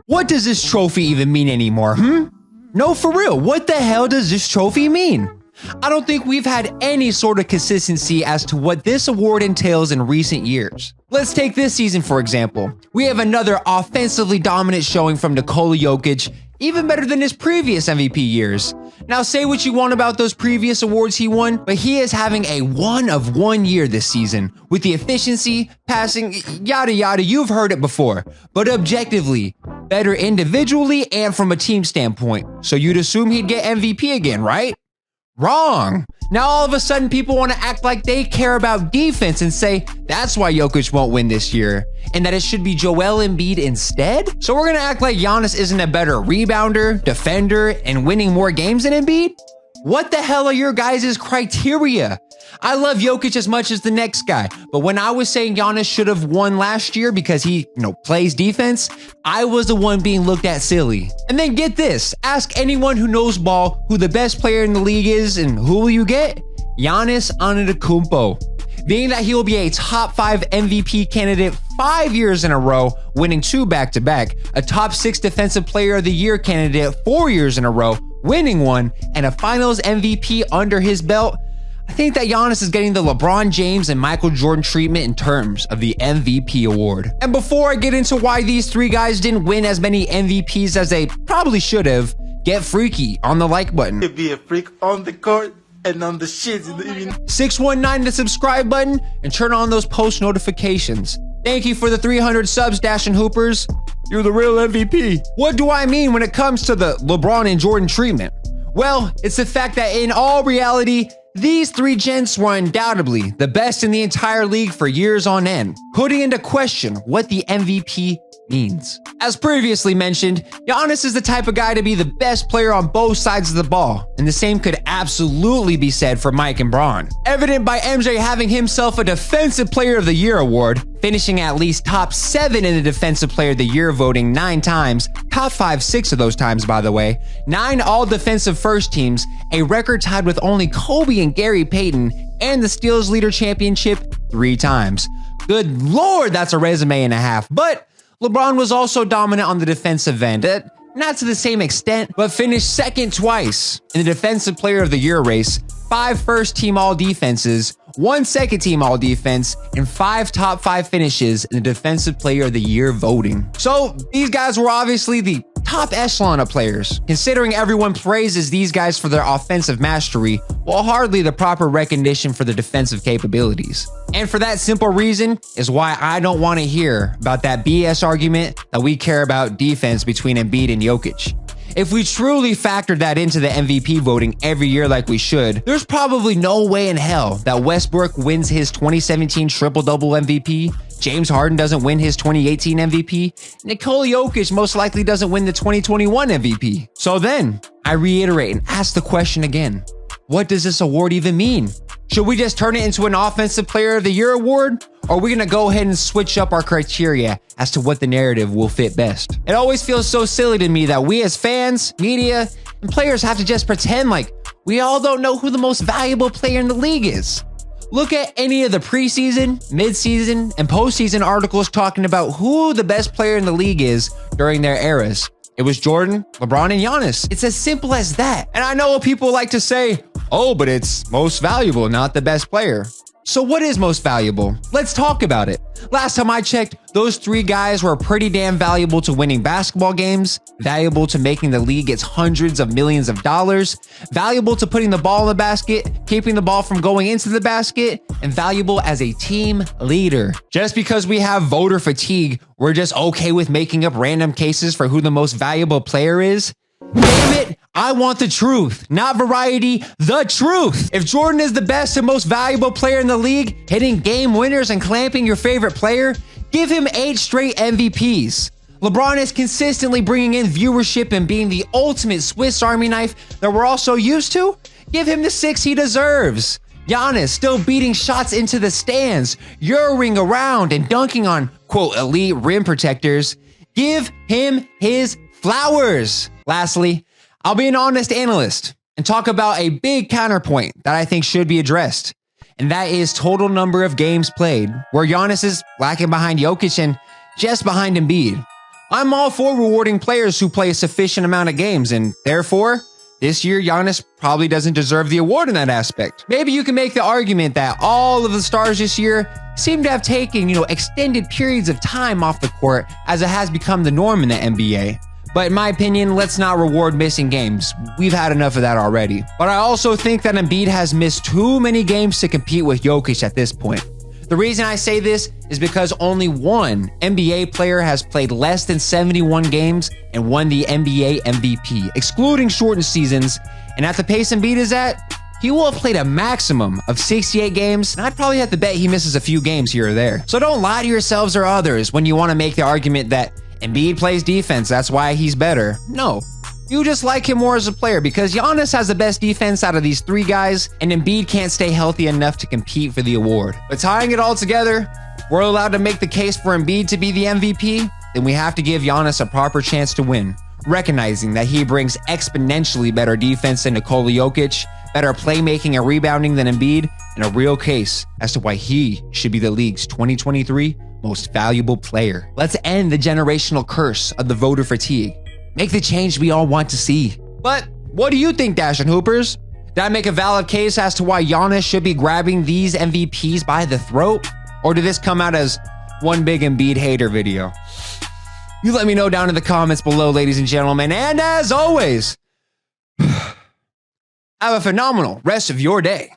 What does this trophy even mean anymore, No, for real, what the hell does this trophy mean? I don't think we've had any sort of consistency as to what this award entails in recent years. Let's take this season, for example. We have another offensively dominant showing from Nikola Jokic, even better than his previous MVP years. Now, say what you want about those previous awards he won, but he is having a one-of-one year this season with the efficiency, passing, yada yada, you've heard it before. But objectively, better individually and from a team standpoint. So you'd assume he'd get MVP again, right? Wrong. Now all of a sudden people want to act like they care about defense and say that's why Jokic won't win this year and that it should be Joel Embiid instead. So we're going to act like Giannis isn't a better rebounder, defender, and winning more games than Embiid? What the hell are your guys' criteria? I love Jokic as much as the next guy, but when I was saying Giannis should have won last year because he, plays defense, I was the one being looked at silly. And then get this, ask anyone who knows ball who the best player in the league is, and who will you get? Giannis Antetokounmpo. Being that he will be a top 5 MVP candidate 5 years in a row, winning 2 back-to-back, a top 6 defensive player of the year candidate 4 years in a row, winning 1, and a finals MVP under his belt, I think that Giannis is getting the LeBron James and Michael Jordan treatment in terms of the MVP award. And before I get into why these 3 guys didn't win as many MVPs as they probably should have, get freaky on the like button. To be a freak on the court and on the shit. 619 the subscribe button and turn on those post notifications. Thank you for the 300 subs, Dash and Hoopers. You're the real MVP. What do I mean when it comes to the LeBron and Jordan treatment? Well, it's the fact that in all reality, these 3 gents were undoubtedly the best in the entire league for years on end, putting into question what the MVP means. As previously mentioned, Giannis is the type of guy to be the best player on both sides of the ball, and the same could absolutely be said for Mike and Bron. Evident by MJ having himself a Defensive Player of the Year award, finishing at least top 7 in the Defensive Player of the Year voting 9 times, top 5, 6 of those times by the way, 9 all-defensive first teams, a record tied with only Kobe and Gary Payton, and the Steals Leader Championship 3 times. Good Lord, that's a resume and a half, but LeBron was also dominant on the defensive end, not to the same extent, but finished second twice in the Defensive Player of the Year race, 5 first-team all-defenses, 1 second-team all-defense, and 5 top 5 finishes in the Defensive Player of the Year voting. So these guys were obviously the top echelon of players, considering everyone praises these guys for their offensive mastery, while hardly the proper recognition for their defensive capabilities. And for that simple reason is why I don't want to hear about that BS argument that we care about defense between Embiid and Jokic. If we truly factored that into the MVP voting every year like we should, there's probably no way in hell that Westbrook wins his 2017 triple-double MVP, James Harden doesn't win his 2018 MVP, Nikola Jokic most likely doesn't win the 2021 MVP. So then, I reiterate and ask the question again. What does this award even mean? Should we just turn it into an Offensive Player of the Year award? Or are we going to go ahead and switch up our criteria as to what the narrative will fit best? It always feels so silly to me that we as fans, media, and players have to just pretend like we all don't know who the most valuable player in the league is. Look at any of the preseason, midseason, and postseason articles talking about who the best player in the league is during their eras. It was Jordan, LeBron, and Giannis. It's as simple as that. And I know what people like to say, oh, but it's most valuable, not the best player. So what is most valuable? Let's talk about it. Last time I checked, those 3 guys were pretty damn valuable to winning basketball games, valuable to making the league its hundreds of millions of dollars, valuable to putting the ball in the basket, keeping the ball from going into the basket, and valuable as a team leader. Just because we have voter fatigue, we're just okay with making up random cases for who the most valuable player is? Damn it, I want the truth, not variety, the truth. If Jordan is the best and most valuable player in the league, hitting game winners and clamping your favorite player, give him 8 straight MVPs. LeBron is consistently bringing in viewership and being the ultimate Swiss Army knife that we're all so used to. Give him the 6 he deserves. Giannis still beating shots into the stands, Euroing around and dunking on, quote, elite rim protectors. Give him his flowers. Lastly, I'll be an honest analyst and talk about a big counterpoint that I think should be addressed, and that is total number of games played, where Giannis is lacking behind Jokic and just behind Embiid. I'm all for rewarding players who play a sufficient amount of games, and therefore, this year, Giannis probably doesn't deserve the award in that aspect. Maybe you can make the argument that all of the stars this year seem to have taken, extended periods of time off the court as it has become the norm in the NBA. But in my opinion, let's not reward missing games. We've had enough of that already. But I also think that Embiid has missed too many games to compete with Jokic at this point. The reason I say this is because only one NBA player has played less than 71 games and won the NBA MVP, excluding shortened seasons. And at the pace Embiid is at, he will have played a maximum of 68 games, and I'd probably have to bet he misses a few games here or there. So don't lie to yourselves or others when you want to make the argument that Embiid plays defense, that's why he's better. No. You just like him more as a player because Giannis has the best defense out of these three guys, and Embiid can't stay healthy enough to compete for the award. But tying it all together, we're allowed to make the case for Embiid to be the MVP, then we have to give Giannis a proper chance to win, recognizing that he brings exponentially better defense than Nikola Jokic, better playmaking and rebounding than Embiid, and a real case as to why he should be the league's 2023 most valuable player. Let's end the generational curse of the voter fatigue. Make the change we all want to see. But what do you think, Dash and Hoopers? Did I make a valid case as to why Giannis should be grabbing these MVPs by the throat? Or did this come out as one big Embiid hater video? You let me know down in the comments below, ladies and gentlemen. And as always, have a phenomenal rest of your day.